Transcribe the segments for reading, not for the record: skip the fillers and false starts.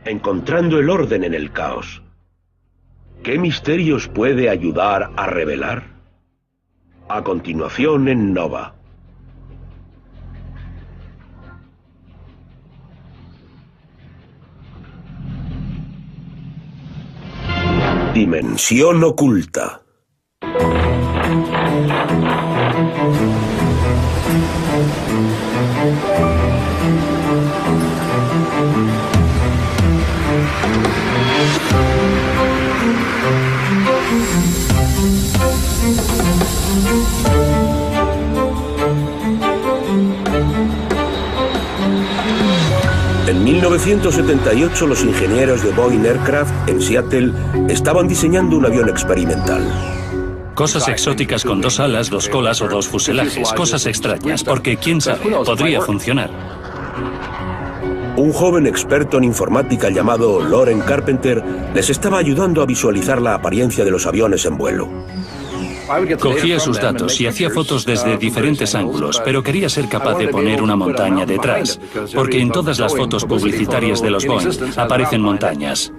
encontrando el orden en el caos. ¿Qué misterios puede ayudar a revelar? A continuación en Nova. Dimensión oculta. En 1978 los ingenieros de Boeing Aircraft en Seattle estaban diseñando un avión experimental. Cosas exóticas con 2 alas, 2 colas o 2 fuselajes, cosas extrañas, porque quién sabe, podría funcionar. Un joven experto en informática llamado Loren Carpenter les estaba ayudando a visualizar la apariencia de los aviones en vuelo. Cogía sus datos y hacía fotos desde diferentes ángulos, pero quería ser capaz de poner una montaña detrás, porque en todas las fotos publicitarias de los Boeing aparecen montañas.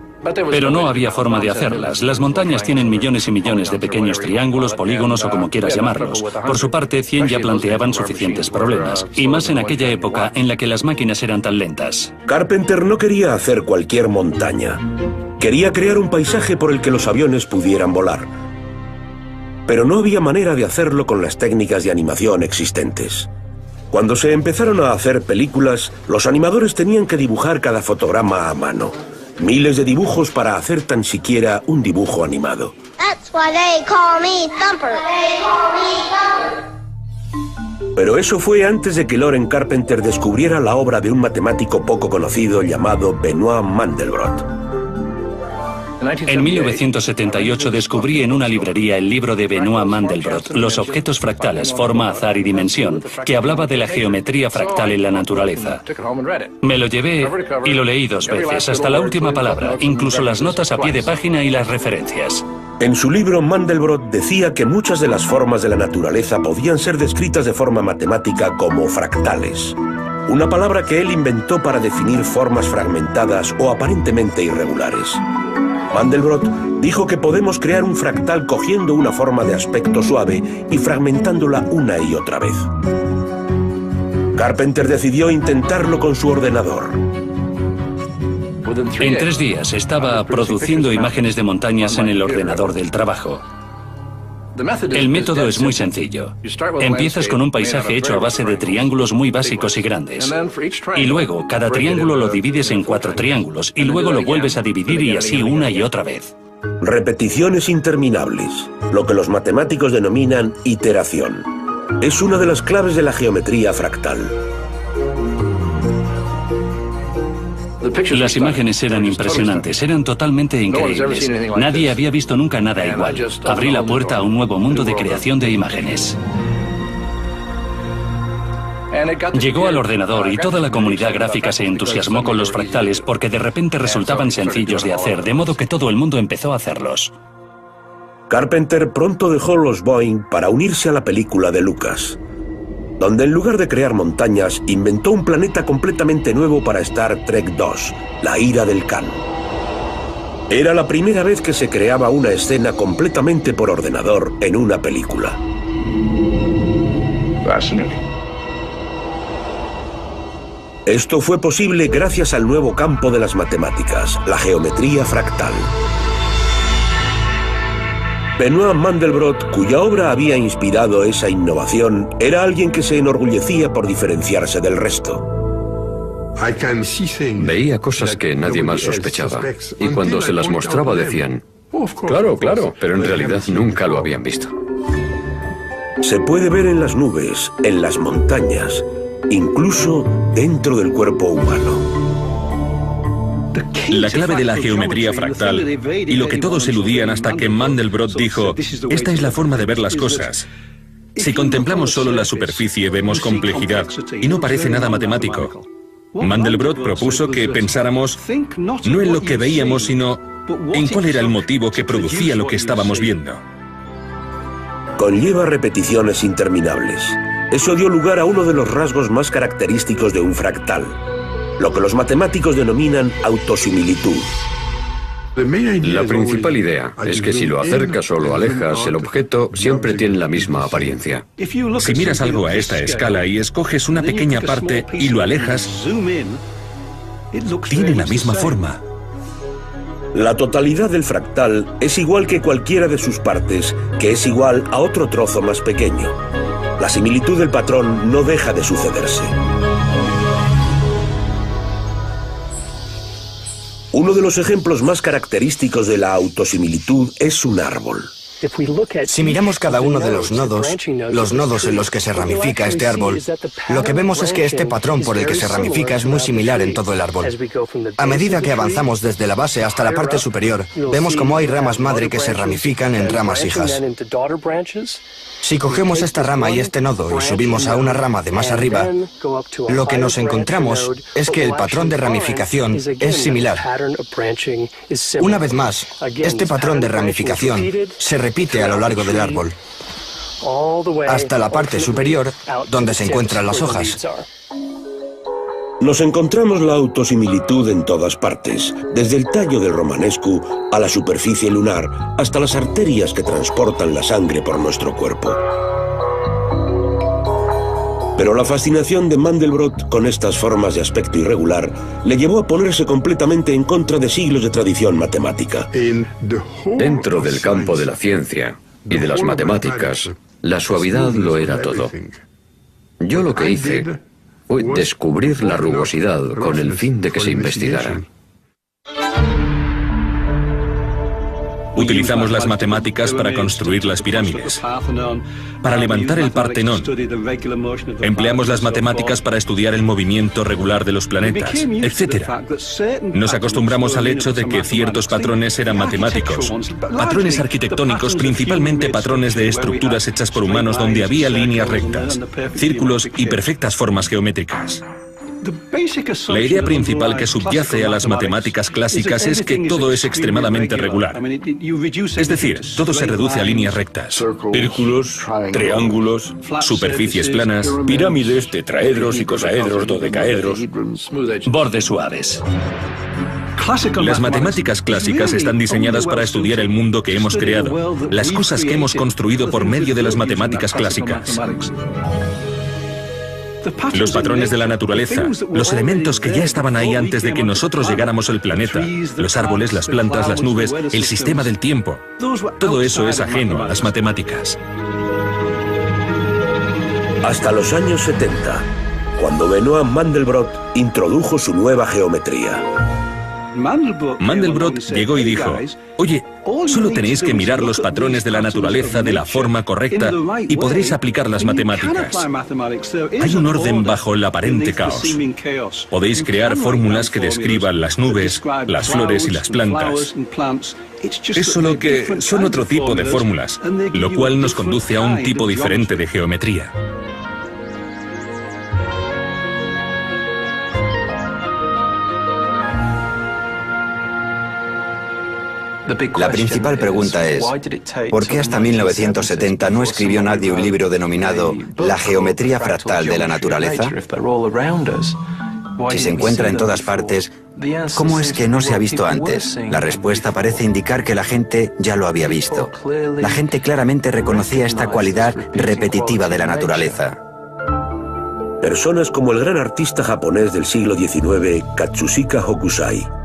Pero no había forma de hacerlas. Las montañas tienen millones y millones de pequeños triángulos, polígonos o como quieras llamarlos. Por su parte, 100 ya planteaban suficientes problemas, y más en aquella época en la que las máquinas eran tan lentas. Carpenter no quería hacer cualquier montaña. Quería crear un paisaje por el que los aviones pudieran volar. Pero no había manera de hacerlo con las técnicas de animación existentes. Cuando se empezaron a hacer películas, los animadores tenían que dibujar cada fotograma a mano. Miles de dibujos para hacer tan siquiera un dibujo animado. Pero eso fue antes de que Loren Carpenter descubriera la obra de un matemático poco conocido llamado Benoit Mandelbrot. En 1978 descubrí en una librería el libro de Benoit Mandelbrot, Los objetos fractales, forma, azar y dimensión, que hablaba de la geometría fractal en la naturaleza. Me lo llevé y lo leí 2 veces, hasta la última palabra, incluso las notas a pie de página y las referencias. En su libro, Mandelbrot decía que muchas de las formas de la naturaleza podían ser descritas de forma matemática como fractales. Una palabra que él inventó para definir formas fragmentadas o aparentemente irregulares. Mandelbrot dijo que podemos crear un fractal cogiendo una forma de aspecto suave y fragmentándola una y otra vez. Carpenter decidió intentarlo con su ordenador. En 3 días estaba produciendo imágenes de montañas en el ordenador del trabajo. El método es muy sencillo. Empiezas con un paisaje hecho a base de triángulos muy básicos y grandes. Y luego, cada triángulo lo divides en 4 triángulos y luego lo vuelves a dividir y así una y otra vez. Repeticiones interminables, lo que los matemáticos denominan iteración. Es una de las claves de la geometría fractal. Las imágenes eran impresionantes, eran totalmente increíbles. Nadie había visto nunca nada igual. Abrí la puerta a un nuevo mundo de creación de imágenes. Llegó al ordenador y toda la comunidad gráfica se entusiasmó con los fractales porque de repente resultaban sencillos de hacer, de modo que todo el mundo empezó a hacerlos. Carpenter pronto dejó los Boeing para unirse a la película de Lucas, donde en lugar de crear montañas, inventó un planeta completamente nuevo para Star Trek II, la ira del Khan. Era la primera vez que se creaba una escena completamente por ordenador en una película. Esto fue posible gracias al nuevo campo de las matemáticas, la geometría fractal. Benoit Mandelbrot, cuya obra había inspirado esa innovación, era alguien que se enorgullecía por diferenciarse del resto. Veía cosas que nadie más sospechaba, y cuando se las mostraba decían, claro, claro, pero en realidad nunca lo habían visto. Se puede ver en las nubes, en las montañas, incluso dentro del cuerpo humano. La clave de la geometría fractal, y lo que todos eludían hasta que Mandelbrot dijo, esta es la forma de ver las cosas. Si contemplamos solo la superficie vemos complejidad, y no parece nada matemático. Mandelbrot propuso que pensáramos no en lo que veíamos, sino en cuál era el motivo que producía lo que estábamos viendo. Conlleva repeticiones interminables. Eso dio lugar a uno de los rasgos más característicos de un fractal: lo que los matemáticos denominan autosimilitud. La principal idea es que si lo acercas o lo alejas, el objeto siempre tiene la misma apariencia. Si miras algo a esta escala y escoges una pequeña parte y lo alejas, tiene la misma forma. La totalidad del fractal es igual que cualquiera de sus partes, que es igual a otro trozo más pequeño. La similitud del patrón no deja de sucederse. Uno de los ejemplos más característicos de la autosimilitud es un árbol. Si miramos cada uno de los nodos en los que se ramifica este árbol, lo que vemos es que este patrón por el que se ramifica es muy similar en todo el árbol. A medida que avanzamos desde la base hasta la parte superior, vemos cómo hay ramas madre que se ramifican en ramas hijas. Si cogemos esta rama y este nodo y subimos a una rama de más arriba, lo que nos encontramos es que el patrón de ramificación es similar. Una vez más, este patrón de ramificación se repite a lo largo del árbol, hasta la parte superior, donde se encuentran las hojas. Nos encontramos la autosimilitud en todas partes, desde el tallo del romanescu a la superficie lunar, hasta las arterias que transportan la sangre por nuestro cuerpo. Pero la fascinación de Mandelbrot con estas formas de aspecto irregular le llevó a ponerse completamente en contra de siglos de tradición matemática. Dentro del campo de la ciencia y de las matemáticas, la suavidad lo era todo. Yo lo que hice fue descubrir la rugosidad con el fin de que se investigara. Utilizamos las matemáticas para construir las pirámides, para levantar el Partenón. Empleamos las matemáticas para estudiar el movimiento regular de los planetas, etc. Nos acostumbramos al hecho de que ciertos patrones eran matemáticos, patrones arquitectónicos, principalmente patrones de estructuras hechas por humanos donde había líneas rectas, círculos y perfectas formas geométricas. La idea principal que subyace a las matemáticas clásicas es que todo es extremadamente regular. Es decir, todo se reduce a líneas rectas. Círculos, triángulos, Superficies planas, pirámides, tetraedros, icosaedros, dodecaedros. Bordes suaves. Las matemáticas clásicas están diseñadas para estudiar el mundo que hemos creado, las cosas que hemos construido por medio de las matemáticas clásicas. Los patrones de la naturaleza, los elementos que ya estaban ahí antes de que nosotros llegáramos al planeta, los árboles, las plantas, las nubes, el sistema del tiempo, todo eso es ajeno a las matemáticas. Hasta los años 70, cuando Benoit Mandelbrot introdujo su nueva geometría. Mandelbrot llegó y dijo, oye, solo tenéis que mirar los patrones de la naturaleza de la forma correcta y podréis aplicar las matemáticas. Hay un orden bajo el aparente caos. Podéis crear fórmulas que describan las nubes, las flores y las plantas. Es solo que son otro tipo de fórmulas, lo cual nos conduce a un tipo diferente de geometría. La principal pregunta es, ¿por qué hasta 1970 no escribió nadie un libro denominado La geometría fractal de la naturaleza? Si se encuentra en todas partes, ¿cómo es que no se ha visto antes? La respuesta parece indicar que la gente ya lo había visto. La gente claramente reconocía esta cualidad repetitiva de la naturaleza. Personas como el gran artista japonés del siglo XIX, Katsushika Hokusai.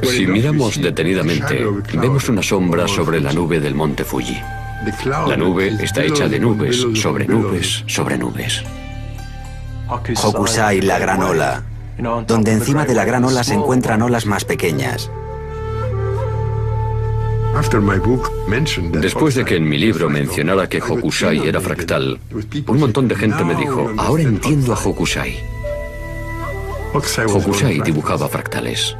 Si miramos detenidamente, vemos una sombra sobre la nube del monte Fuji. La nube está hecha de nubes, sobre nubes, sobre nubes. Hokusai, la gran ola, donde encima de la gran ola se encuentran olas más pequeñas. Después de que en mi libro mencionara que Hokusai era fractal, un montón de gente me dijo, ahora entiendo a Hokusai. Hokusai dibujaba fractales.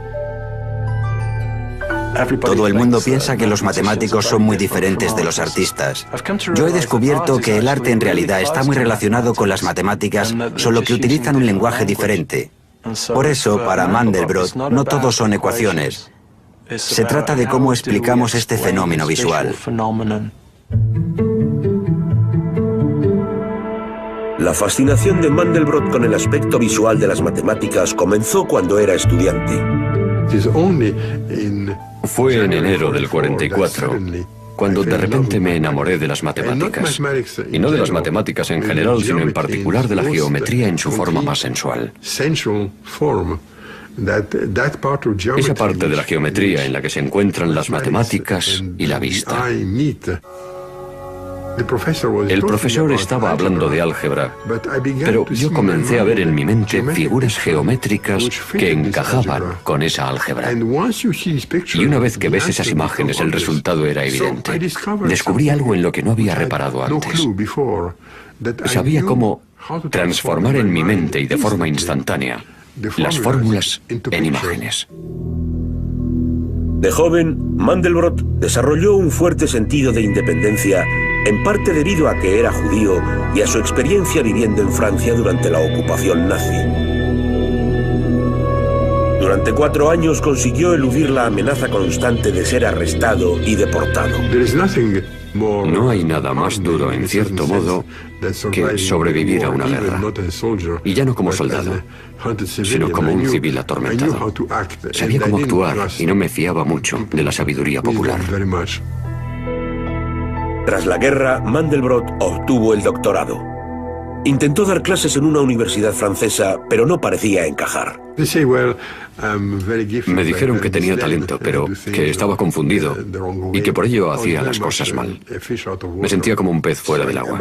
Todo el mundo piensa que los matemáticos son muy diferentes de los artistas. Yo he descubierto que el arte en realidad está muy relacionado con las matemáticas, solo que utilizan un lenguaje diferente. Por eso, para Mandelbrot, no todos son ecuaciones. Se trata de cómo explicamos este fenómeno La fascinación de Mandelbrot con el aspecto visual de las matemáticas comenzó cuando era estudiante. Fue en enero del 44, cuando de repente me enamoré de las matemáticas. Y no de las matemáticas en general, sino en particular de la geometría en su forma más sensual. Esa parte de la geometría en la que se encuentran las matemáticas y la vista. El profesor estaba hablando de álgebra, pero yo comencé a ver en mi mente figuras geométricas que encajaban con esa álgebra. Y una vez que ves esas imágenes, el resultado era evidente. Descubrí algo en lo que no había reparado antes. Sabía cómo transformar en mi mente y de forma instantánea las fórmulas en imágenes. De joven, Mandelbrot desarrolló un fuerte sentido de independencia, en parte debido a que era judío y a su experiencia viviendo en Francia durante la ocupación nazi. Durante 4 años consiguió eludir la amenaza constante de ser arrestado y deportado. No hay nada más duro, en cierto modo, que sobrevivir a una guerra. Y ya no como soldado, sino como un civil atormentado. Sabía cómo actuar y no me fiaba mucho de la sabiduría popular. Tras la guerra, Mandelbrot obtuvo el doctorado. Intentó dar clases en una universidad francesa, pero no parecía encajar. Me dijeron que tenía talento, pero que estaba confundido y que por ello hacía las cosas mal. Me sentía como un pez fuera del agua.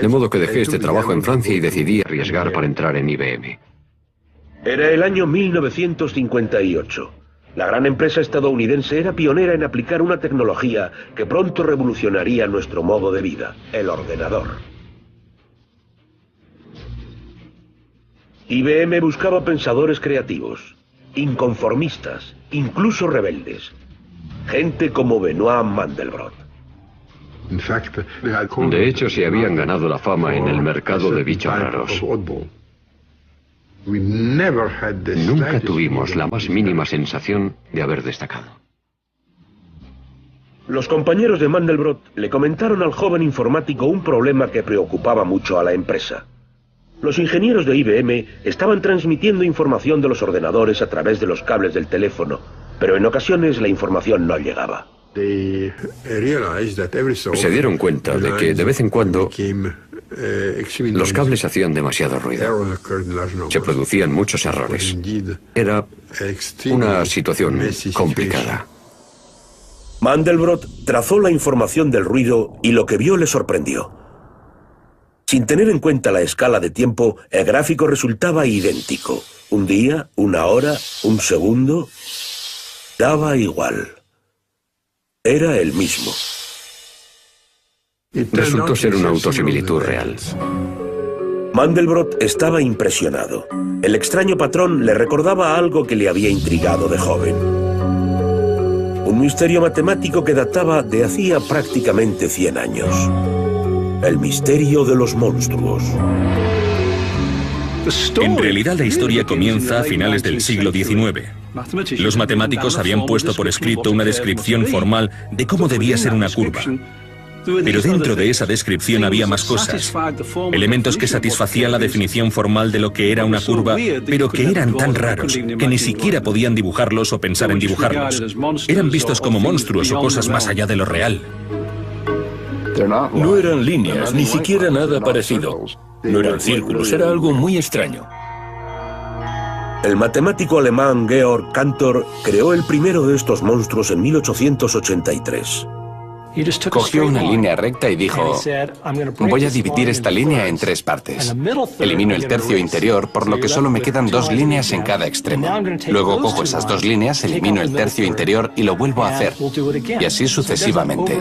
De modo que dejé este trabajo en Francia y decidí arriesgar para entrar en IBM. Era el año 1958. La gran empresa estadounidense era pionera en aplicar una tecnología que pronto revolucionaría nuestro modo de vida, el ordenador. IBM buscaba pensadores creativos, inconformistas, incluso rebeldes. Gente como Benoît Mandelbrot. De hecho, se habían ganado la fama en el mercado de bichos raros. Nunca tuvimos la más mínima sensación de haber destacado. Los compañeros de Mandelbrot le comentaron al joven informático un problema que preocupaba mucho a la empresa. Los ingenieros de IBM estaban transmitiendo información de los ordenadores a través de los cables del teléfono, pero en ocasiones la información no llegaba. Se dieron cuenta de que de vez en cuando los cables hacían demasiado ruido. Se producían muchos errores. Era una situación complicada. Mandelbrot trazó la información del ruido y lo que vio le sorprendió. Sin tener en cuenta la escala de tiempo, el gráfico resultaba idéntico. Un día, una hora, un segundo, daba igual. Era el mismo. Resultó ser una autosimilitud real. Mandelbrot estaba impresionado. El extraño patrón le recordaba algo que le había intrigado de joven. Un misterio matemático que databa de hacía prácticamente 100 años. El misterio de los monstruos. En realidad la historia comienza a finales del siglo XIX. Los matemáticos habían puesto por escrito una descripción formal de cómo debía ser una curva. Pero dentro de esa descripción había más cosas, elementos que satisfacían la definición formal de lo que era una curva, pero que eran tan raros que ni siquiera podían dibujarlos o pensar en dibujarlos. Eran vistos como monstruos o cosas más allá de lo real. No eran líneas, ni siquiera nada parecido. No eran círculos, era algo muy extraño. El matemático alemán Georg Cantor creó el primero de estos monstruos en 1883. Cogió una línea recta y dijo: voy a dividir esta línea en 3 partes. Elimino el tercio interior, por lo que solo me quedan 2 líneas en cada extremo. Luego cojo esas 2 líneas, elimino el tercio interior y lo vuelvo a hacer. Y así sucesivamente.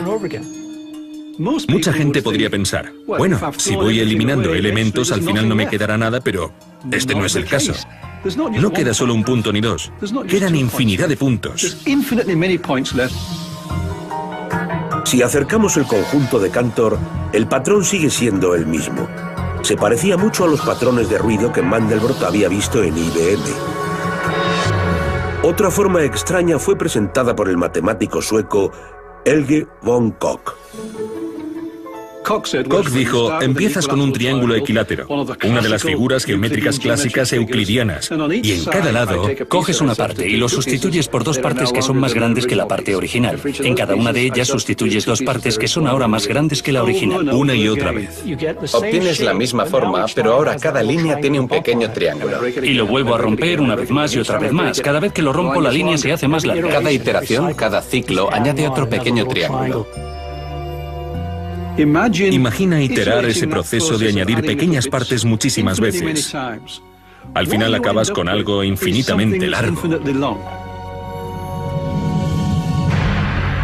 Mucha gente podría pensar, bueno, si voy eliminando elementos al final no me quedará nada, pero este no es el caso. No queda solo un punto ni 2, quedan infinidad de puntos. Si acercamos el conjunto de Cantor, el patrón sigue siendo el mismo. Se parecía mucho a los patrones de ruido que Mandelbrot había visto en IBM. Otra forma extraña fue presentada por el matemático sueco Helge von Koch. Koch dijo, empiezas con un triángulo equilátero, una de las figuras geométricas clásicas euclidianas, y en cada lado coges una parte y lo sustituyes por dos partes que son más grandes que la parte original. En cada una de ellas sustituyes dos partes que son ahora más grandes que la original. una y otra vez. Obtienes la misma forma, pero ahora cada línea tiene un pequeño triángulo. Y lo vuelvo a romper una vez más y otra vez más. Cada vez que lo rompo, la línea se hace más larga. Cada iteración, cada ciclo, añade otro pequeño triángulo. Imagina iterar ese proceso de añadir pequeñas partes muchísimas veces. Al final acabas con algo infinitamente largo.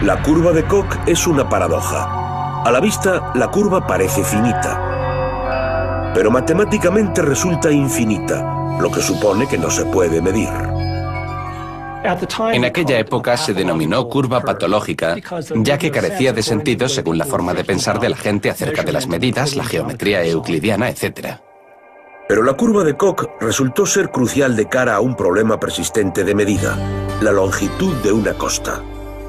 La curva de Koch es una paradoja. A la vista, la curva parece finita, pero matemáticamente resulta infinita, lo que supone que no se puede medir. En aquella época se denominó curva patológica, ya que carecía de sentido según la forma de pensar de la gente acerca de las medidas, la geometría euclidiana, etc. Pero la curva de Koch resultó ser crucial de cara a un problema persistente de medida, la longitud de una costa.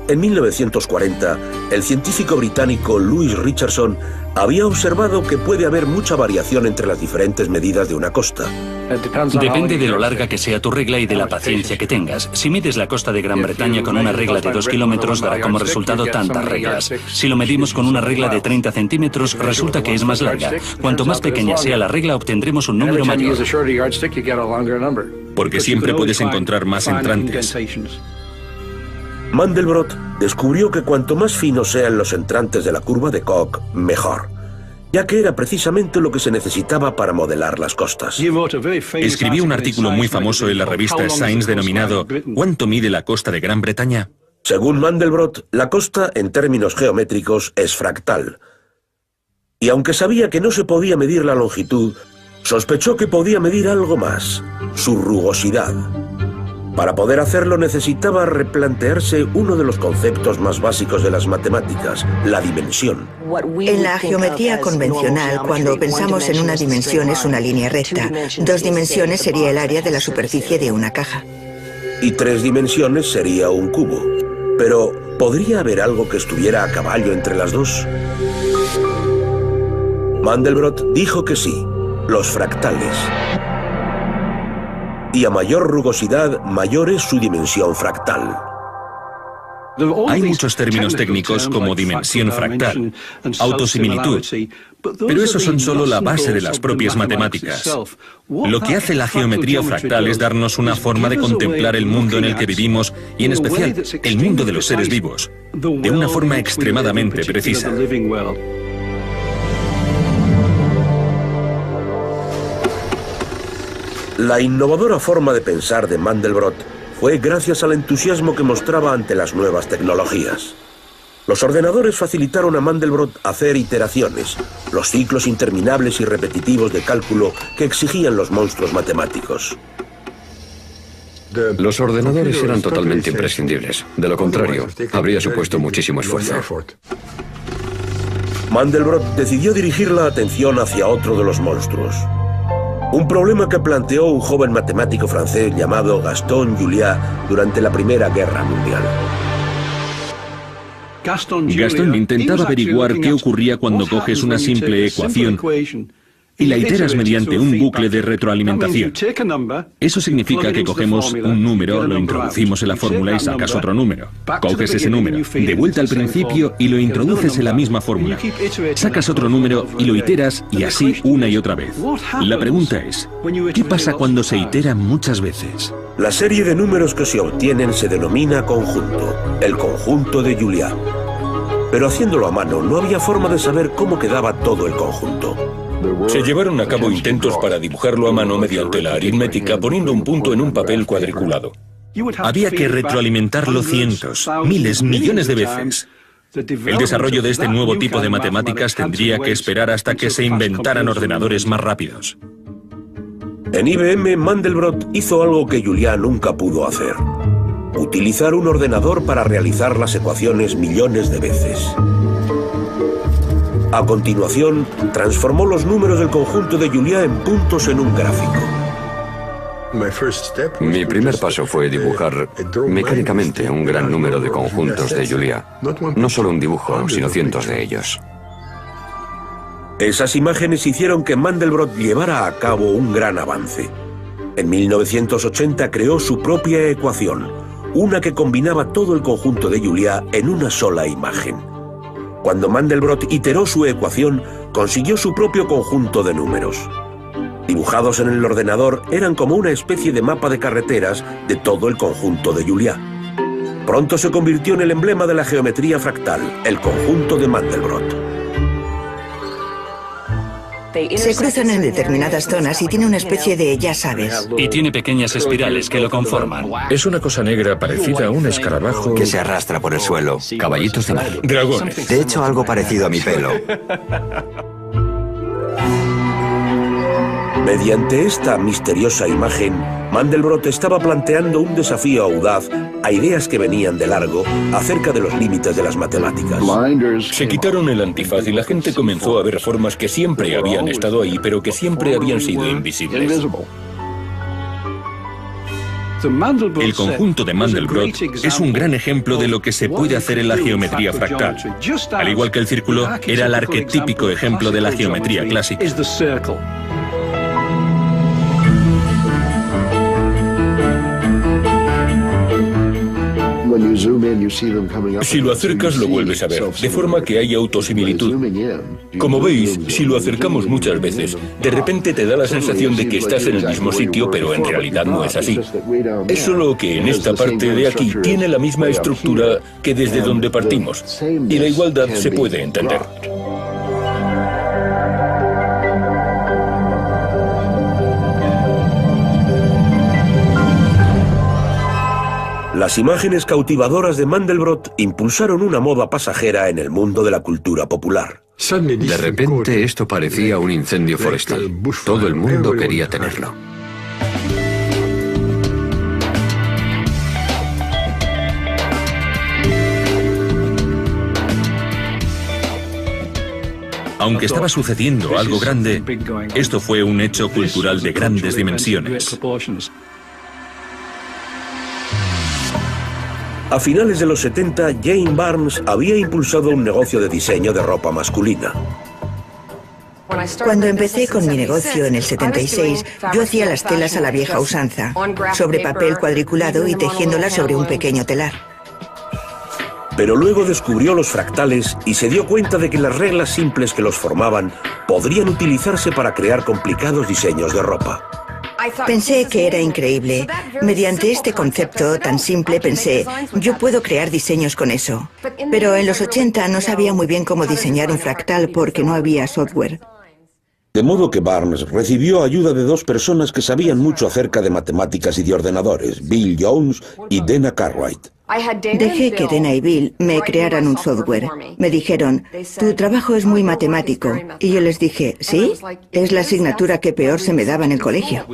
En 1940, el científico británico Louis Richardson había observado que puede haber mucha variación entre las diferentes medidas de una costa. Depende de lo larga que sea tu regla y de la paciencia que tengas. Si mides la costa de Gran Bretaña con una regla de 2 kilómetros, dará como resultado tantas reglas. Si lo medimos con una regla de 30 centímetros, resulta que es más larga. Cuanto más pequeña sea la regla, obtendremos un número mayor. Porque siempre puedes encontrar más entrantes. Mandelbrot descubrió que cuanto más finos sean los entrantes de la curva de Koch, mejor, ya que era precisamente lo que se necesitaba para modelar las costas. Escribió un artículo muy famoso en la revista Science denominado ¿Cuánto mide la costa de Gran Bretaña? Según Mandelbrot, la costa, en términos geométricos, es fractal. Y aunque sabía que no se podía medir la longitud, sospechó que podía medir algo más, su rugosidad. Para poder hacerlo necesitaba replantearse uno de los conceptos más básicos de las matemáticas, la dimensión. En la geometría convencional, cuando pensamos en una dimensión es una línea recta. 2 dimensiones sería el área de la superficie de una caja. Y 3 dimensiones sería un cubo. Pero, ¿podría haber algo que estuviera a caballo entre las dos? Mandelbrot dijo que sí, los fractales. Y a mayor rugosidad, mayor es su dimensión fractal. Hay muchos términos técnicos como dimensión fractal, autosimilitud, pero esos son solo la base de las propias matemáticas. Lo que hace la geometría fractal es darnos una forma de contemplar el mundo en el que vivimos y en especial el mundo de los seres vivos, de una forma extremadamente precisa. La innovadora forma de pensar de Mandelbrot fue gracias al entusiasmo que mostraba ante las nuevas tecnologías. Los ordenadores facilitaron a Mandelbrot hacer iteraciones, los ciclos interminables y repetitivos de cálculo que exigían los monstruos matemáticos. Los ordenadores eran totalmente imprescindibles. De lo contrario, habría supuesto muchísimo esfuerzo. Mandelbrot decidió dirigir la atención hacia otro de los monstruos. Un problema que planteó un joven matemático francés llamado Gaston Juliá durante la Primera Guerra Mundial. Gaston intentaba averiguar qué ocurría cuando coges una simple ecuación y la iteras mediante un bucle de retroalimentación. Eso significa que cogemos un número, lo introducimos en la fórmula y sacas otro número. Coges ese número, de vuelta al principio y lo introduces en la misma fórmula. Sacas otro número y lo iteras y así una y otra vez. La pregunta es, ¿qué pasa cuando se itera muchas veces? La serie de números que se obtienen se denomina conjunto, el conjunto de Juliá. Pero haciéndolo a mano no había forma de saber cómo quedaba todo el conjunto. Se llevaron a cabo intentos para dibujarlo a mano mediante la aritmética poniendo un punto en un papel cuadriculado. Había que retroalimentarlo cientos, miles, millones de veces. El desarrollo de este nuevo tipo de matemáticas tendría que esperar hasta que se inventaran ordenadores más rápidos. En IBM, Mandelbrot hizo algo que Juliá nunca pudo hacer: utilizar un ordenador para realizar las ecuaciones millones de veces. A continuación, transformó los números del conjunto de Juliá en puntos en un gráfico. Mi primer paso fue dibujar mecánicamente un gran número de conjuntos de Juliá. No solo un dibujo, sino cientos de ellos. Esas imágenes hicieron que Mandelbrot llevara a cabo un gran avance. En 1980 creó su propia ecuación, una que combinaba todo el conjunto de Julia en una sola imagen. Cuando Mandelbrot iteró su ecuación, consiguió su propio conjunto de números. Dibujados en el ordenador, eran como una especie de mapa de carreteras de todo el conjunto de Julia. Pronto se convirtió en el emblema de la geometría fractal, el conjunto de Mandelbrot. Se cruzan en determinadas zonas y tiene una especie de ya sabes. Y tiene pequeñas espirales que lo conforman. Es una cosa negra parecida a un escarabajo Que se arrastra por el suelo. Caballitos de mar. Dragones. De hecho, algo parecido a mi pelo. Mediante esta misteriosa imagen, Mandelbrot estaba planteando un desafío audaz a ideas que venían de largo acerca de los límites de las matemáticas. Se quitaron el antifaz y la gente comenzó a ver formas que siempre habían estado ahí, pero que siempre habían sido invisibles. El conjunto de Mandelbrot es un gran ejemplo de lo que se puede hacer en la geometría fractal. Al igual que el círculo, era el arquetípico ejemplo de la geometría clásica. Si lo acercas lo vuelves a ver, de forma que hay autosimilitud. Como veis, si lo acercamos muchas veces, de repente te da la sensación de que estás en el mismo sitio, pero en realidad no es así. Es solo que en esta parte de aquí tiene la misma estructura que desde donde partimos, y la igualdad se puede entender. Las imágenes cautivadoras de Mandelbrot impulsaron una moda pasajera en el mundo de la cultura popular. De repente esto parecía un incendio forestal. Todo el mundo quería tenerlo. Aunque estaba sucediendo algo grande, esto fue un hecho cultural de grandes dimensiones. A finales de los 70, Jane Barnes había impulsado un negocio de diseño de ropa masculina. Cuando empecé con mi negocio en el 76, yo hacía las telas a la vieja usanza, sobre papel cuadriculado y tejiéndolas sobre un pequeño telar. Pero luego descubrió los fractales y se dio cuenta de que las reglas simples que los formaban podrían utilizarse para crear complicados diseños de ropa. Pensé que era increíble. Mediante este concepto tan simple pensé, yo puedo crear diseños con eso. Pero en los 80 no sabía muy bien cómo diseñar un fractal porque no había software. De modo que Barnes recibió ayuda de dos personas que sabían mucho acerca de matemáticas y de ordenadores, Bill Jones y Dana Cartwright. Dejé que Dana y Bill me crearan un software. Me dijeron, tu trabajo es muy matemático. Y yo les dije, ¿sí? Es la asignatura que peor se me daba en el colegio.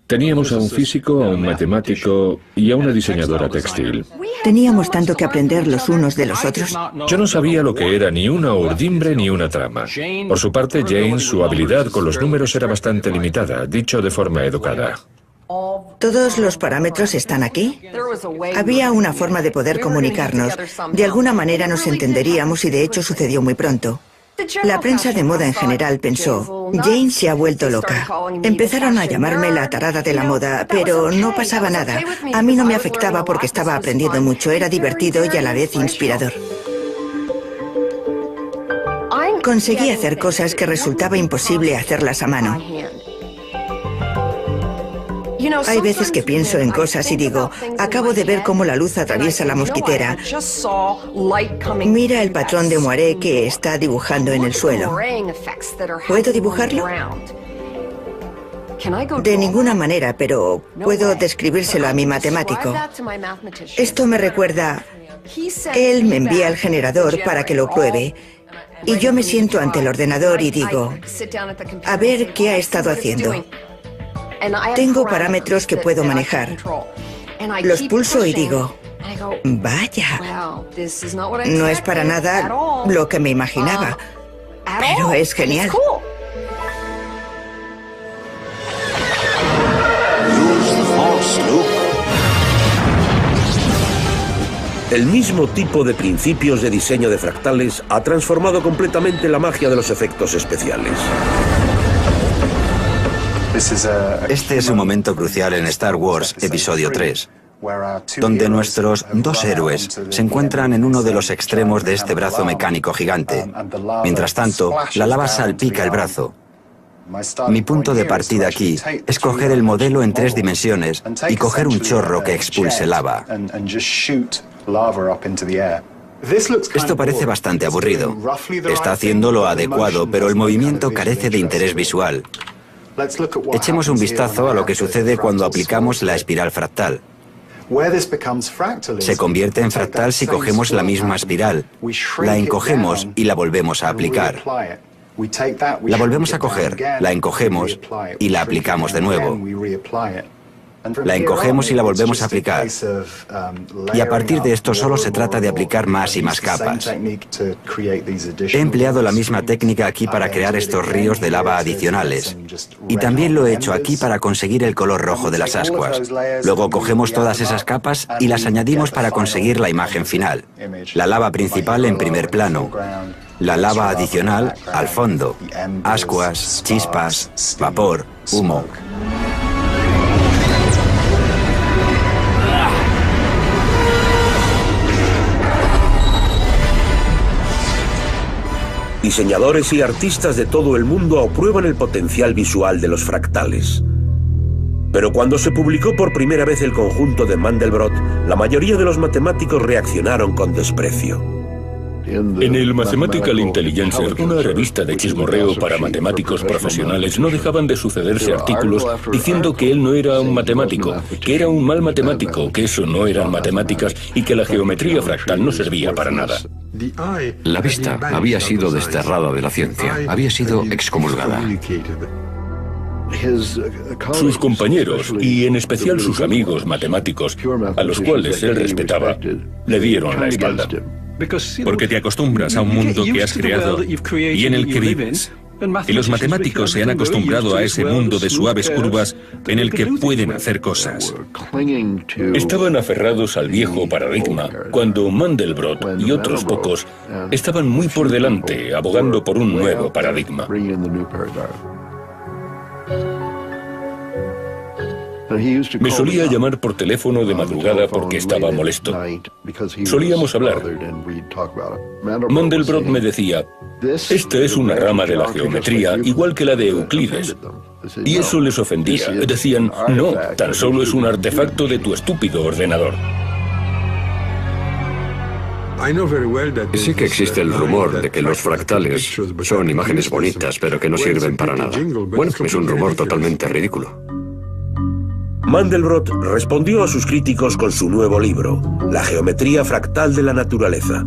Teníamos a un físico, a un matemático y a una diseñadora textil. Teníamos tanto que aprender los unos de los otros. Yo no sabía lo que era ni una urdimbre ni una trama. Por su parte, Jane, su habilidad con los números era bastante limitada, dicho de forma educada. ¿Todos los parámetros están aquí? Había una forma de poder comunicarnos. De alguna manera nos entenderíamos y de hecho sucedió muy pronto. La prensa de moda en general pensó, Jane se ha vuelto loca. Empezaron a llamarme la tarada de la moda, pero no pasaba nada. A mí no me afectaba porque estaba aprendiendo mucho, era divertido y a la vez inspirador. Conseguí hacer cosas que resultaba imposible hacerlas a mano. Hay veces que pienso en cosas y digo, acabo de ver cómo la luz atraviesa la mosquitera. Mira el patrón de moiré que está dibujando en el suelo. ¿Puedo dibujarlo? De ninguna manera, pero puedo describírselo a mi matemático. Esto me recuerda, él me envía el generador para que lo pruebe. Y yo me siento ante el ordenador y digo, a ver qué ha estado haciendo. Tengo parámetros que puedo manejar. Los pulso y digo, vaya, no es para nada lo que me imaginaba, pero es genial. El mismo tipo de principios de diseño de fractales ha transformado completamente la magia de los efectos especiales. Este es un momento crucial en Star Wars Episodio 3, donde nuestros dos héroes se encuentran en uno de los extremos de este brazo mecánico gigante. Mientras tanto, la lava salpica el brazo. Mi punto de partida aquí es coger el modelo en 3 dimensiones y coger un chorro que expulse lava. Esto parece bastante aburrido. Está haciendo lo adecuado, pero el movimiento carece de interés visual. Echemos un vistazo a lo que sucede cuando aplicamos la espiral fractal. Se convierte en fractal si cogemos la misma espiral, la encogemos y la volvemos a aplicar. La volvemos a coger, la encogemos y la aplicamos de nuevo. La encogemos y la volvemos a aplicar. Y a partir de esto solo se trata de aplicar más y más capas. He empleado la misma técnica aquí para crear estos ríos de lava adicionales. Y también lo he hecho aquí para conseguir el color rojo de las ascuas. Luego cogemos todas esas capas y las añadimos para conseguir la imagen final. La lava principal en primer plano. La lava adicional al fondo. Ascuas, chispas, vapor, humo. Diseñadores y artistas de todo el mundo aprueban el potencial visual de los fractales. Pero cuando se publicó por primera vez el conjunto de Mandelbrot, la mayoría de los matemáticos reaccionaron con desprecio. En el Mathematical Intelligencer, una revista de chismorreo para matemáticos profesionales, no dejaban de sucederse artículos diciendo que él no era un matemático, que era un mal matemático, que eso no eran matemáticas y que la geometría fractal no servía para nada. La vista había sido desterrada de la ciencia, había sido excomulgada. Sus compañeros, y en especial sus amigos matemáticos, a los cuales él respetaba, le dieron la espalda. Porque te acostumbras a un mundo que has creado y en el que vives. Y los matemáticos se han acostumbrado a ese mundo de suaves curvas en el que pueden hacer cosas. Estaban aferrados al viejo paradigma, cuando Mandelbrot y otros pocos estaban muy por delante, abogando por un nuevo paradigma. Me solía llamar por teléfono de madrugada porque estaba molesto. Solíamos hablar. Mandelbrot me decía, esta es una rama de la geometría, igual que la de Euclides. Y eso les ofendía. Decían, no, tan solo es un artefacto de tu estúpido ordenador. Sé que existe el rumor de que los fractales son imágenes bonitas, pero que no sirven para nada. Bueno, es un rumor totalmente ridículo. Mandelbrot respondió a sus críticos con su nuevo libro, La geometría fractal de la naturaleza.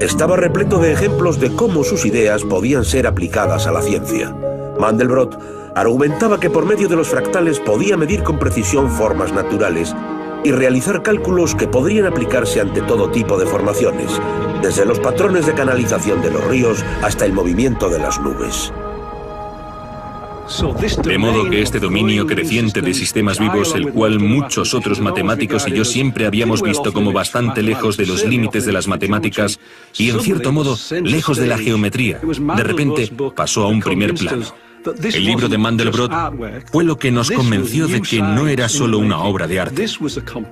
Estaba repleto de ejemplos de cómo sus ideas podían ser aplicadas a la ciencia. Mandelbrot argumentaba que por medio de los fractales podía medir con precisión formas naturales y realizar cálculos que podrían aplicarse ante todo tipo de formaciones, desde los patrones de canalización de los ríos hasta el movimiento de las nubes. De modo que este dominio creciente de sistemas vivos, el cual muchos otros matemáticos y yo siempre habíamos visto como bastante lejos de los límites de las matemáticas y en cierto modo lejos de la geometría, de repente pasó a un primer plano. El libro de Mandelbrot fue lo que nos convenció de que no era solo una obra de arte.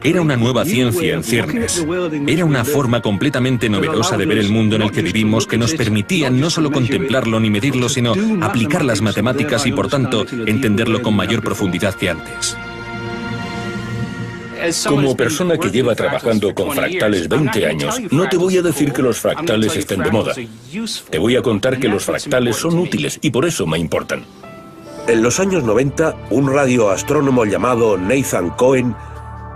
Era una nueva ciencia en ciernes. Era una forma completamente novedosa de ver el mundo en el que vivimos que nos permitía no solo contemplarlo ni medirlo, sino aplicar las matemáticas y, por tanto, entenderlo con mayor profundidad que antes. Como persona que lleva trabajando con fractales 20 años, no te voy a decir que los fractales estén de moda. Te voy a contar que los fractales son útiles y por eso me importan. En los años 90, un radioastrónomo llamado Nathan Cohen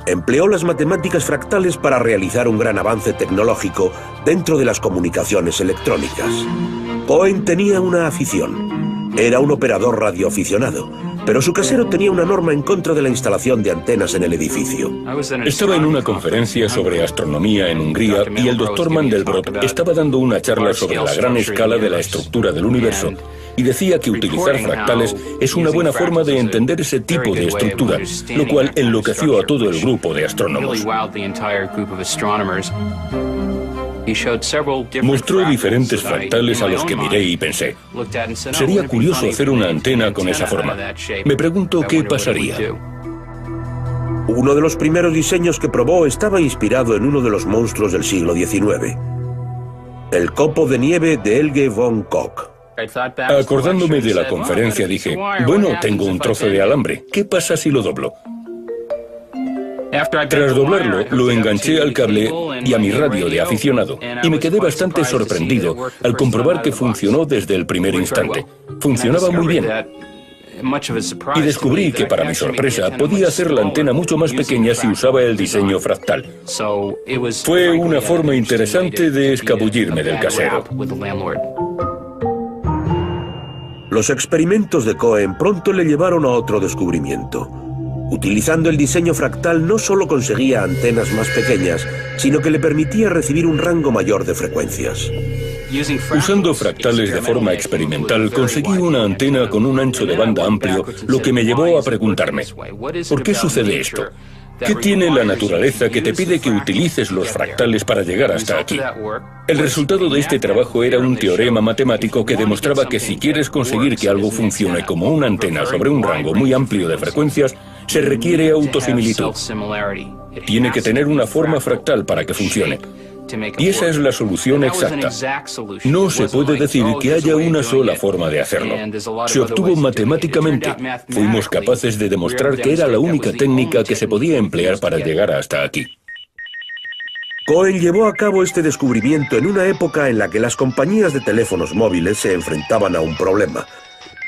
empleó las matemáticas fractales para realizar un gran avance tecnológico dentro de las comunicaciones electrónicas. Cohen tenía una afición. Era un operador radioaficionado Pero su casero tenía una norma en contra de la instalación de antenas en el edificio. Estaba en una conferencia sobre astronomía en Hungría y el Dr. Mandelbrot estaba dando una charla sobre la gran escala de la estructura del universo y decía que utilizar fractales es una buena forma de entender ese tipo de estructura, lo cual enloqueció a todo el grupo de astrónomos. Mostró diferentes fractales a los que miré y pensé, sería curioso hacer una antena con esa forma. Me pregunto qué pasaría. Uno de los primeros diseños que probó estaba inspirado en uno de los monstruos del siglo XIX, el copo de nieve de Helge von Koch. Acordándome de la conferencia dije, bueno, tengo un trozo de alambre, ¿qué pasa si lo doblo? Tras doblarlo, lo enganché al cable y a mi radio de aficionado, y me quedé bastante sorprendido al comprobar que funcionó desde el primer instante. Funcionaba muy bien. Y descubrí que, para mi sorpresa, podía hacer la antena mucho más pequeña si usaba el diseño fractal. Fue una forma interesante de escabullirme del casero. Los experimentos de Cohen pronto le llevaron a otro descubrimiento. Utilizando el diseño fractal no solo conseguía antenas más pequeñas, sino que le permitía recibir un rango mayor de frecuencias. Usando fractales de forma experimental, conseguí una antena con un ancho de banda amplio, lo que me llevó a preguntarme, ¿por qué sucede esto? ¿Qué tiene la naturaleza que te pide que utilices los fractales para llegar hasta aquí? El resultado de este trabajo era un teorema matemático que demostraba que si quieres conseguir que algo funcione como una antena sobre un rango muy amplio de frecuencias, se requiere autosimilitud. Tiene que tener una forma fractal para que funcione. Y esa es la solución exacta. No se puede decir que haya una sola forma de hacerlo. Se obtuvo matemáticamente. Fuimos capaces de demostrar que era la única técnica que se podía emplear para llegar hasta aquí. Cohen llevó a cabo este descubrimiento en una época en la que las compañías de teléfonos móviles se enfrentaban a un problema.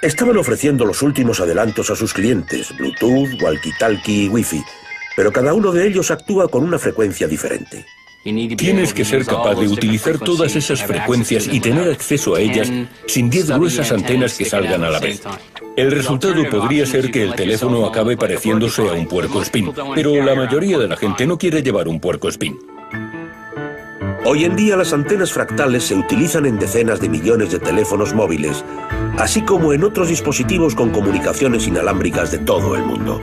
Estaban ofreciendo los últimos adelantos a sus clientes, Bluetooth, walkie-talkie y Wi-Fi, pero cada uno de ellos actúa con una frecuencia diferente. Tienes que ser capaz de utilizar todas esas frecuencias y tener acceso a ellas sin 10 gruesas antenas que salgan a la vez. El resultado podría ser que el teléfono acabe pareciéndose a un puercoespín, pero la mayoría de la gente no quiere llevar un puercoespín. Hoy en día las antenas fractales se utilizan en decenas de millones de teléfonos móviles, así como en otros dispositivos con comunicaciones inalámbricas de todo el mundo.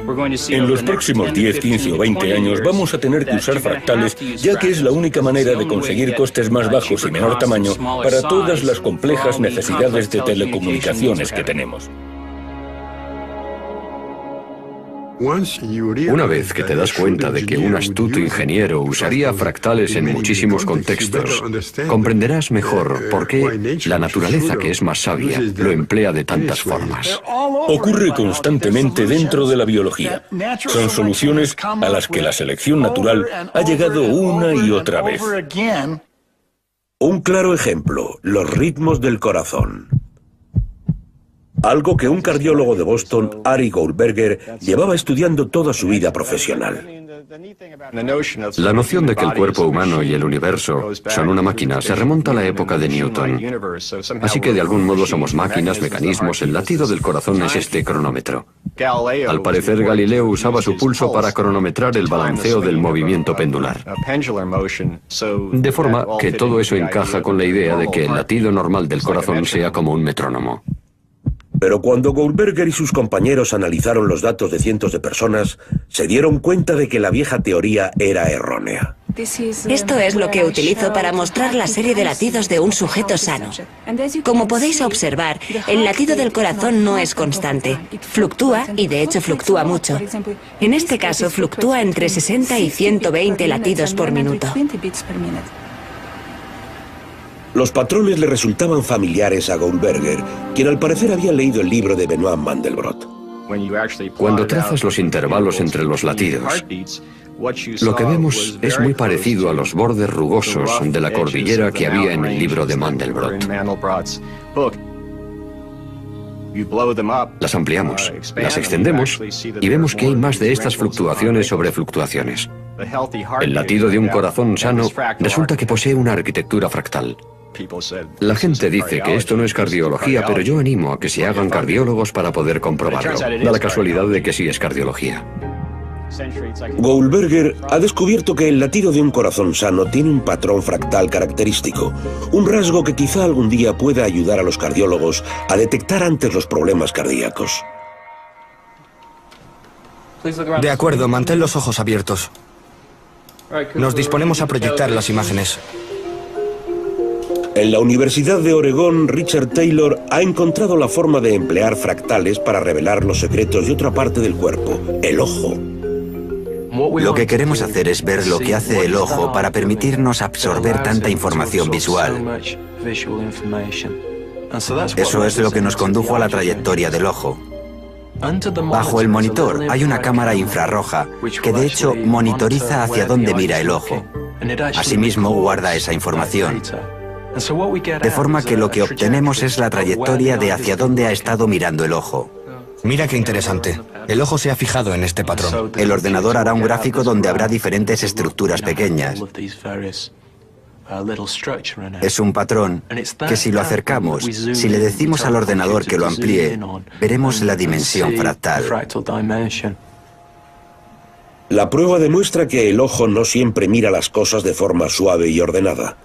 En los próximos 10, 15 o 20 años vamos a tener que usar fractales, ya que es la única manera de conseguir costes más bajos y menor tamaño para todas las complejas necesidades de telecomunicaciones que tenemos. Una vez que te das cuenta de que un astuto ingeniero usaría fractales en muchísimos contextos, comprenderás mejor por qué la naturaleza, que es más sabia, lo emplea de tantas formas. Ocurre constantemente dentro de la biología. Son soluciones a las que la selección natural ha llegado una y otra vez. Un claro ejemplo, los ritmos del corazón. Algo que un cardiólogo de Boston, Arie Goldberger, llevaba estudiando toda su vida profesional. La noción de que el cuerpo humano y el universo son una máquina se remonta a la época de Newton. Así que de algún modo somos máquinas, mecanismos, el latido del corazón es este cronómetro. Al parecer Galileo usaba su pulso para cronometrar el balanceo del movimiento pendular. De forma que todo eso encaja con la idea de que el latido normal del corazón sea como un metrónomo. Pero cuando Goldberger y sus compañeros analizaron los datos de cientos de personas, se dieron cuenta de que la vieja teoría era errónea. Esto es lo que utilizo para mostrar la serie de latidos de un sujeto sano. Como podéis observar, el latido del corazón no es constante. Fluctúa, y de hecho fluctúa mucho. En este caso, fluctúa entre 60 y 120 latidos por minuto. Los patrones le resultaban familiares a Goldberger, quien al parecer había leído el libro de Benoit Mandelbrot. Cuando trazas los intervalos entre los latidos, lo que vemos es muy parecido a los bordes rugosos de la cordillera que había en el libro de Mandelbrot. Las ampliamos, las extendemos y vemos que hay más de estas fluctuaciones sobre fluctuaciones. El latido de un corazón sano resulta que posee una arquitectura fractal. La gente dice que esto no es cardiología, pero yo animo a que se hagan cardiólogos para poder comprobarlo. Da la casualidad de que sí es cardiología. Goldberger ha descubierto que el latido de un corazón sano tiene un patrón fractal característico, un rasgo que quizá algún día pueda ayudar a los cardiólogos a detectar antes los problemas cardíacos. De acuerdo, mantén los ojos abiertos. Nos disponemos a proyectar las imágenes. En la Universidad de Oregón, Richard Taylor ha encontrado la forma de emplear fractales para revelar los secretos de otra parte del cuerpo, el ojo. Lo que queremos hacer es ver lo que hace el ojo para permitirnos absorber tanta información visual. Eso es lo que nos condujo a la trayectoria del ojo. Bajo el monitor hay una cámara infrarroja que de hecho monitoriza hacia dónde mira el ojo. Asimismo guarda esa información. De forma que lo que obtenemos es la trayectoria de hacia dónde ha estado mirando el ojo. Mira qué interesante. El ojo se ha fijado en este patrón. El ordenador hará un gráfico donde habrá diferentes estructuras pequeñas. Es un patrón que si lo acercamos, si le decimos al ordenador que lo amplíe, veremos la dimensión fractal. La prueba demuestra que el ojo no siempre mira las cosas de forma suave y ordenada.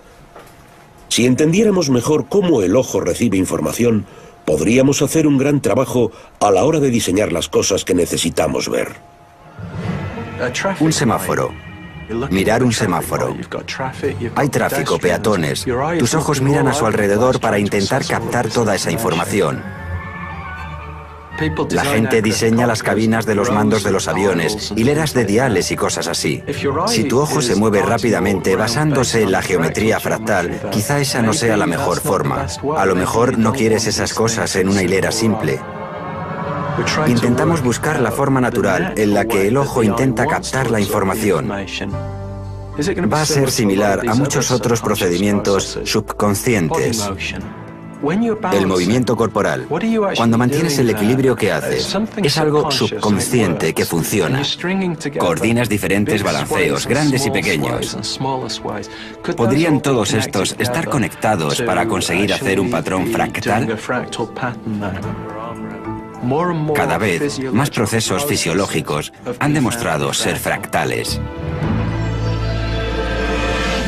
Si entendiéramos mejor cómo el ojo recibe información, podríamos hacer un gran trabajo a la hora de diseñar las cosas que necesitamos ver. Un semáforo. Mirar un semáforo. Hay tráfico, peatones. Tus ojos miran a su alrededor para intentar captar toda esa información. La gente diseña las cabinas de los mandos de los aviones, hileras de diales y cosas así. Si tu ojo se mueve rápidamente basándose en la geometría fractal, quizá esa no sea la mejor forma. A lo mejor no quieres esas cosas en una hilera simple. Intentamos buscar la forma natural en la que el ojo intenta captar la información. Va a ser similar a muchos otros procedimientos subconscientes. El movimiento corporal. Cuando mantienes el equilibrio que haces, es algo subconsciente que funciona. Coordinas diferentes balanceos, grandes y pequeños. ¿Podrían todos estos estar conectados para conseguir hacer un patrón fractal? Cada vez más procesos fisiológicos han demostrado ser fractales.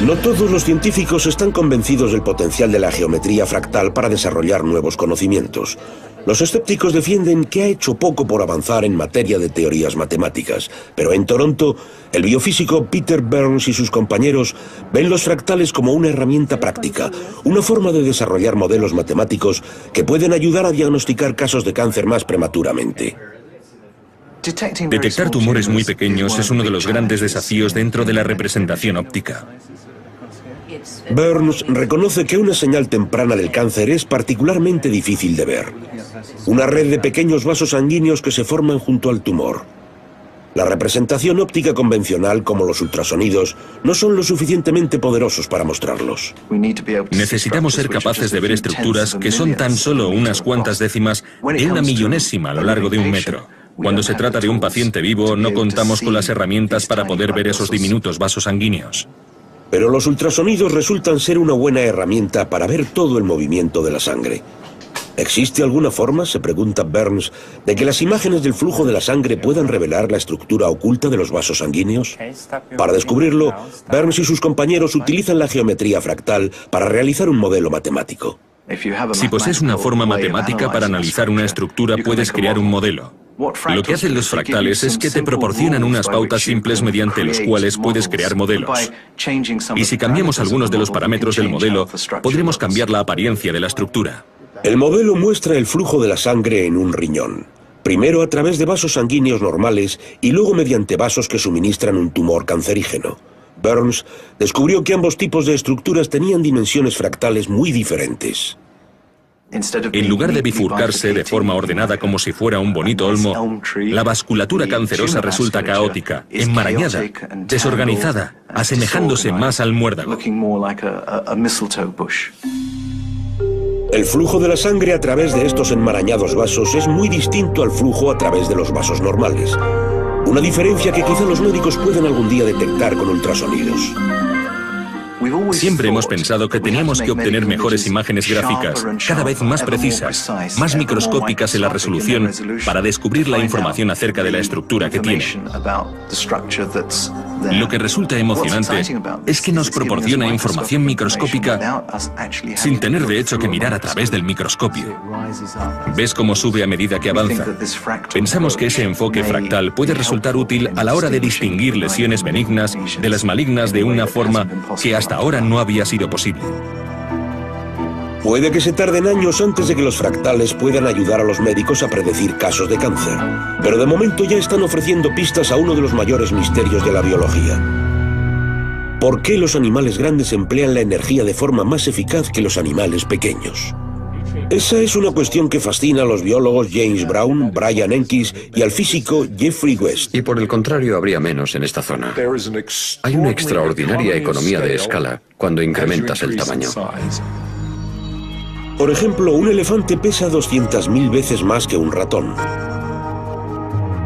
No todos los científicos están convencidos del potencial de la geometría fractal para desarrollar nuevos conocimientos. Los escépticos defienden que ha hecho poco por avanzar en materia de teorías matemáticas, pero en Toronto, el biofísico Peter Burns y sus compañeros ven los fractales como una herramienta práctica, una forma de desarrollar modelos matemáticos que pueden ayudar a diagnosticar casos de cáncer más prematuramente. Detectar tumores muy pequeños es uno de los grandes desafíos dentro de la representación óptica. Burns reconoce que una señal temprana del cáncer es particularmente difícil de ver. Una red de pequeños vasos sanguíneos que se forman junto al tumor. La representación óptica convencional, como los ultrasonidos, no son lo suficientemente poderosos para mostrarlos. Necesitamos ser capaces de ver estructuras que son tan solo unas cuantas décimas de una millonésima a lo largo de un metro. Cuando se trata de un paciente vivo, no contamos con las herramientas para poder ver esos diminutos vasos sanguíneos. Pero los ultrasonidos resultan ser una buena herramienta para ver todo el movimiento de la sangre. ¿Existe alguna forma, se pregunta Burns, de que las imágenes del flujo de la sangre puedan revelar la estructura oculta de los vasos sanguíneos? Para descubrirlo, Burns y sus compañeros utilizan la geometría fractal para realizar un modelo matemático. Si posees una forma matemática para analizar una estructura, puedes crear un modelo. Lo que hacen los fractales es que te proporcionan unas pautas simples mediante los cuales puedes crear modelos. Y si cambiamos algunos de los parámetros del modelo, podremos cambiar la apariencia de la estructura. El modelo muestra el flujo de la sangre en un riñón. Primero a través de vasos sanguíneos normales y luego mediante vasos que suministran un tumor cancerígeno. Burns descubrió que ambos tipos de estructuras tenían dimensiones fractales muy diferentes. En lugar de bifurcarse de forma ordenada como si fuera un bonito olmo, la vasculatura cancerosa resulta caótica, enmarañada, desorganizada, asemejándose más al muérdago. El flujo de la sangre a través de estos enmarañados vasos es muy distinto al flujo a través de los vasos normales. Una diferencia que quizá los médicos puedan algún día detectar con ultrasonidos. Siempre hemos pensado que teníamos que obtener mejores imágenes gráficas, cada vez más precisas, más microscópicas en la resolución, para descubrir la información acerca de la estructura que tiene. Lo que resulta emocionante es que nos proporciona información microscópica sin tener de hecho que mirar a través del microscopio. ¿Ves cómo sube a medida que avanza? Pensamos que ese enfoque fractal puede resultar útil a la hora de distinguir lesiones benignas de las malignas de una forma que hasta ahora no había sido posible. Puede que se tarden años antes de que los fractales puedan ayudar a los médicos a predecir casos de cáncer, pero de momento ya están ofreciendo pistas a uno de los mayores misterios de la biología. ¿Por qué los animales grandes emplean la energía de forma más eficaz que los animales pequeños? Esa es una cuestión que fascina a los biólogos James Brown, Brian Enkis y al físico Jeffrey West. Y por el contrario, habría menos en esta zona. Hay una extraordinaria economía de escala cuando incrementas el tamaño. Por ejemplo, un elefante pesa 200.000 veces más que un ratón.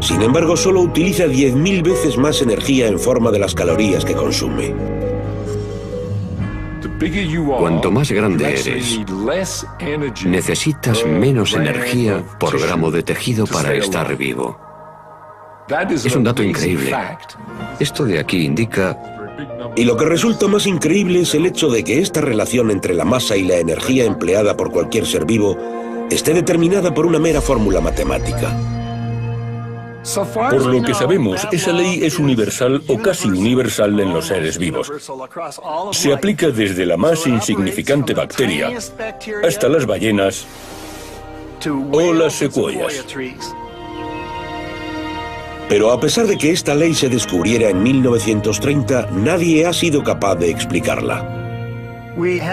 Sin embargo, solo utiliza 10.000 veces más energía en forma de las calorías que consume. Cuanto más grande eres, necesitas menos energía por gramo de tejido para estar vivo. Es un dato increíble. Esto de aquí indica... Y lo que resulta más increíble es el hecho de que esta relación entre la masa y la energía empleada por cualquier ser vivo esté determinada por una mera fórmula matemática. Por lo que sabemos, esa ley es universal o casi universal en los seres vivos. Se aplica desde la más insignificante bacteria hasta las ballenas o las secuoyas. Pero a pesar de que esta ley se descubriera en 1930, nadie ha sido capaz de explicarla.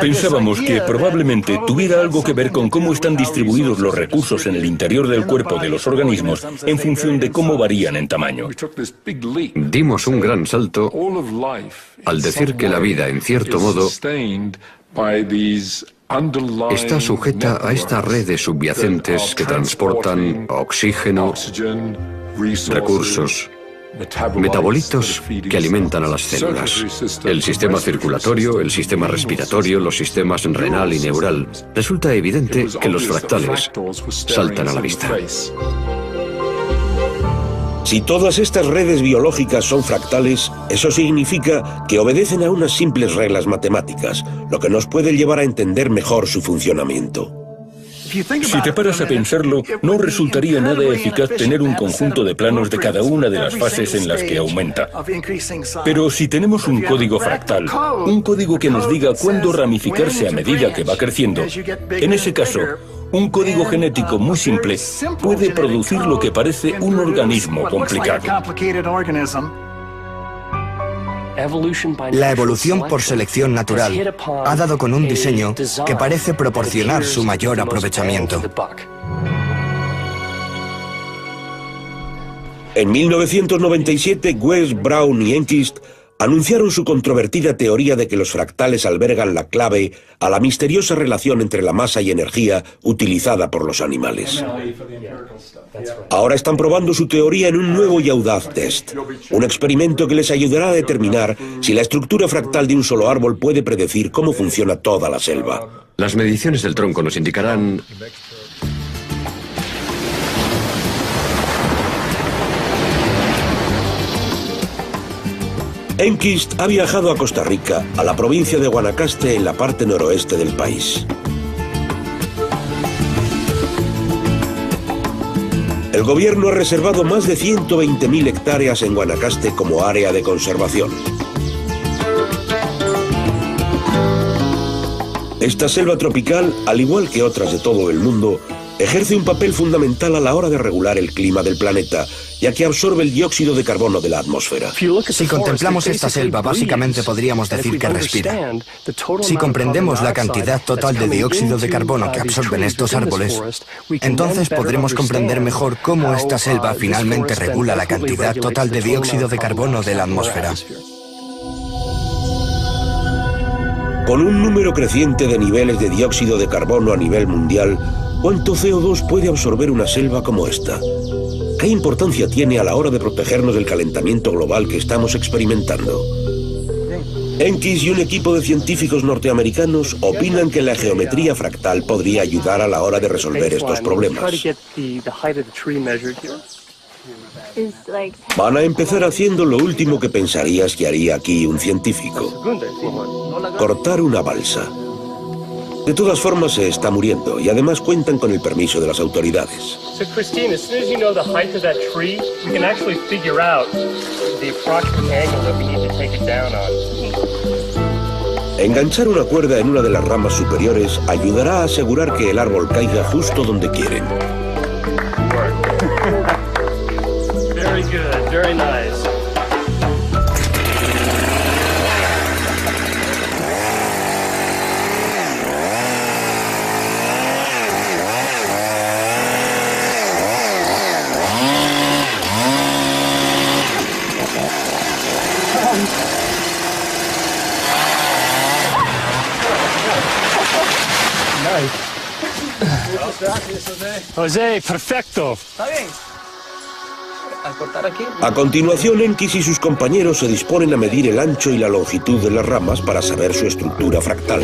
Pensábamos que probablemente tuviera algo que ver con cómo están distribuidos los recursos en el interior del cuerpo de los organismos en función de cómo varían en tamaño. Dimos un gran salto al decir que la vida, en cierto modo, está sujeta a esta red de subyacentes que transportan oxígeno, recursos, metabolitos que alimentan a las células. El sistema circulatorio, el sistema respiratorio, los sistemas renal y neural. Resulta evidente que los fractales saltan a la vista. Si todas estas redes biológicas son fractales, eso significa que obedecen a unas simples reglas matemáticas, lo que nos puede llevar a entender mejor su funcionamiento. Si te paras a pensarlo, no resultaría nada eficaz tener un conjunto de planos de cada una de las fases en las que aumenta. Pero si tenemos un código fractal, un código que nos diga cuándo ramificarse a medida que va creciendo, en ese caso, un código genético muy simple puede producir lo que parece un organismo complicado. La evolución por selección natural ha dado con un diseño que parece proporcionar su mayor aprovechamiento. En 1997, West, Brown y Enkis anunciaron su controvertida teoría de que los fractales albergan la clave a la misteriosa relación entre la masa y energía utilizada por los animales. Ahora están probando su teoría en un nuevo y audaz test, un experimento que les ayudará a determinar si la estructura fractal de un solo árbol puede predecir cómo funciona toda la selva. Las mediciones del tronco nos indicarán... Enkis ha viajado a Costa Rica, a la provincia de Guanacaste, en la parte noroeste del país. El gobierno ha reservado más de 120.000 hectáreas en Guanacaste como área de conservación. Esta selva tropical, al igual que otras de todo el mundo, ejerce un papel fundamental a la hora de regular el clima del planeta, ya que absorbe el dióxido de carbono de la atmósfera. Si contemplamos esta selva, básicamente podríamos decir que respira. Si comprendemos la cantidad total de dióxido de carbono que absorben estos árboles, entonces podremos comprender mejor cómo esta selva finalmente regula la cantidad total de dióxido de carbono de la atmósfera. Con un número creciente de niveles de dióxido de carbono a nivel mundial, ¿cuánto CO2 puede absorber una selva como esta? ¿Qué importancia tiene a la hora de protegernos del calentamiento global que estamos experimentando? Enkis y un equipo de científicos norteamericanos opinan que la geometría fractal podría ayudar a la hora de resolver estos problemas. Van a empezar haciendo lo último que pensarías que haría aquí un científico: cortar una balsa. De todas formas, se está muriendo y además cuentan con el permiso de las autoridades. Enganchar una cuerda en una de las ramas superiores ayudará a asegurar que el árbol caiga justo donde quieren. Very good, very nice. José, perfecto. Está bien. Al cortar aquí. A continuación, Enkis y sus compañeros se disponen a medir el ancho y la longitud de las ramas para saber su estructura fractal.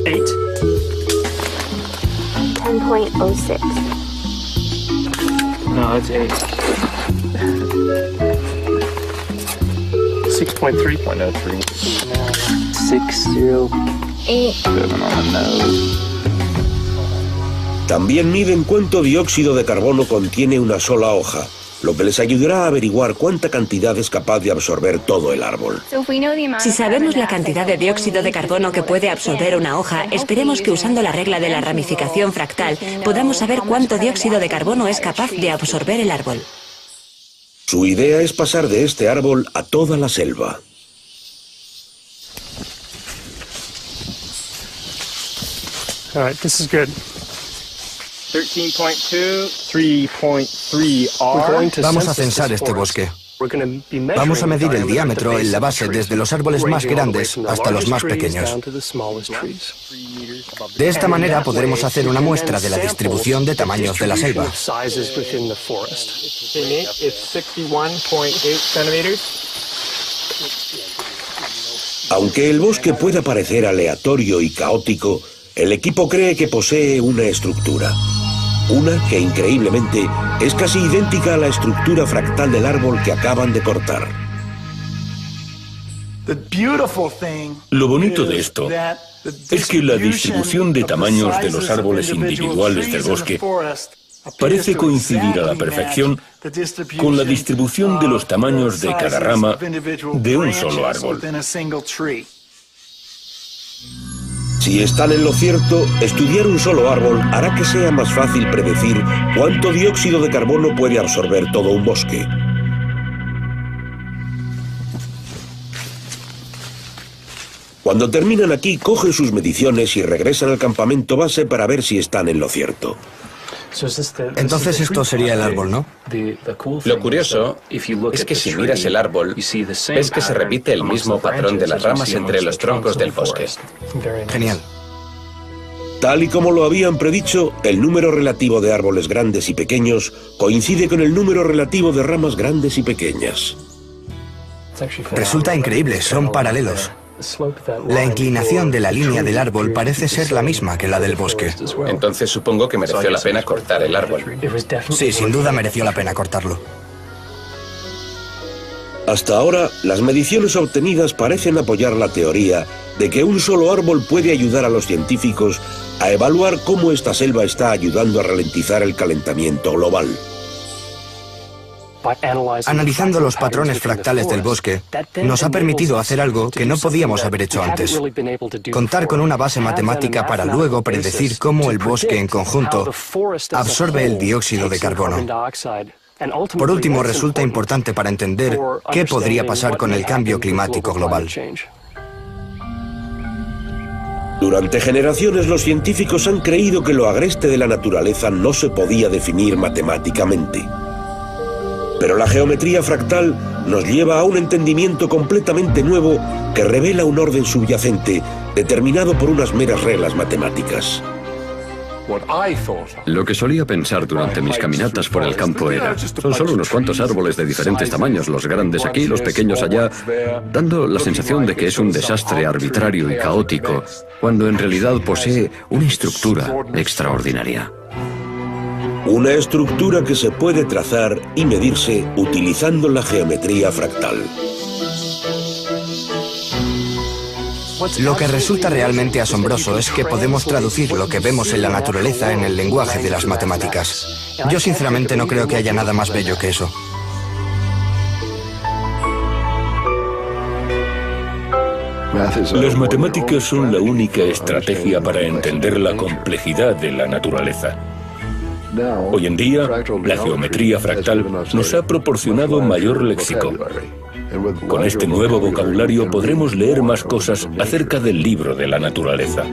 10.06. No, it's 8. 6.3.03. 6.08. También miden cuánto dióxido de carbono contiene una sola hoja, lo que les ayudará a averiguar cuánta cantidad es capaz de absorber todo el árbol. Si sabemos la cantidad de dióxido de carbono que puede absorber una hoja, esperemos que usando la regla de la ramificación fractal podamos saber cuánto dióxido de carbono es capaz de absorber el árbol. Su idea es pasar de este árbol a toda la selva. All right, this is good. 13.2, 3.3R. Vamos a censar este bosque. Vamos a medir el diámetro en la base desde los árboles más grandes hasta los más pequeños. De esta manera podremos hacer una muestra de la distribución de tamaños de la selva. Aunque el bosque pueda parecer aleatorio y caótico, el equipo cree que posee una estructura. Una que, increíblemente, es casi idéntica a la estructura fractal del árbol que acaban de cortar. Lo bonito de esto es que la distribución de tamaños de los árboles individuales del bosque parece coincidir a la perfección con la distribución de los tamaños de cada rama de un solo árbol. Si están en lo cierto, estudiar un solo árbol hará que sea más fácil predecir cuánto dióxido de carbono puede absorber todo un bosque. Cuando terminan aquí, cogen sus mediciones y regresan al campamento base para ver si están en lo cierto. Entonces esto sería el árbol, ¿no? Lo curioso es que si miras el árbol, ves que se repite el mismo patrón de las ramas entre los troncos del bosque. Genial. Tal y como lo habían predicho, el número relativo de árboles grandes y pequeños coincide con el número relativo de ramas grandes y pequeñas. Resulta increíble, son paralelos. La inclinación de la línea del árbol parece ser la misma que la del bosque. Entonces supongo que mereció la pena cortar el árbol. Sí, sin duda mereció la pena cortarlo. Hasta ahora, las mediciones obtenidas parecen apoyar la teoría de que un solo árbol puede ayudar a los científicos a evaluar cómo esta selva está ayudando a ralentizar el calentamiento global. Analizando los patrones fractales del bosque, nos ha permitido hacer algo que no podíamos haber hecho antes. Contar con una base matemática para luego predecir cómo el bosque en conjunto absorbe el dióxido de carbono. Por último, resulta importante para entender qué podría pasar con el cambio climático global. Durante generaciones, los científicos han creído que lo agreste de la naturaleza no se podía definir matemáticamente. Pero la geometría fractal nos lleva a un entendimiento completamente nuevo que revela un orden subyacente determinado por unas meras reglas matemáticas. Lo que solía pensar durante mis caminatas por el campo era, son solo unos cuantos árboles de diferentes tamaños, los grandes aquí, los pequeños allá, dando la sensación de que es un desastre arbitrario y caótico, cuando en realidad posee una estructura extraordinaria. Una estructura que se puede trazar y medirse utilizando la geometría fractal. Lo que resulta realmente asombroso es que podemos traducir lo que vemos en la naturaleza en el lenguaje de las matemáticas. Yo sinceramente no creo que haya nada más bello que eso. Las matemáticas son la única estrategia para entender la complejidad de la naturaleza. Hoy en día, la geometría fractal nos ha proporcionado mayor léxico. Con este nuevo vocabulario podremos leer más cosas acerca del libro de la naturaleza.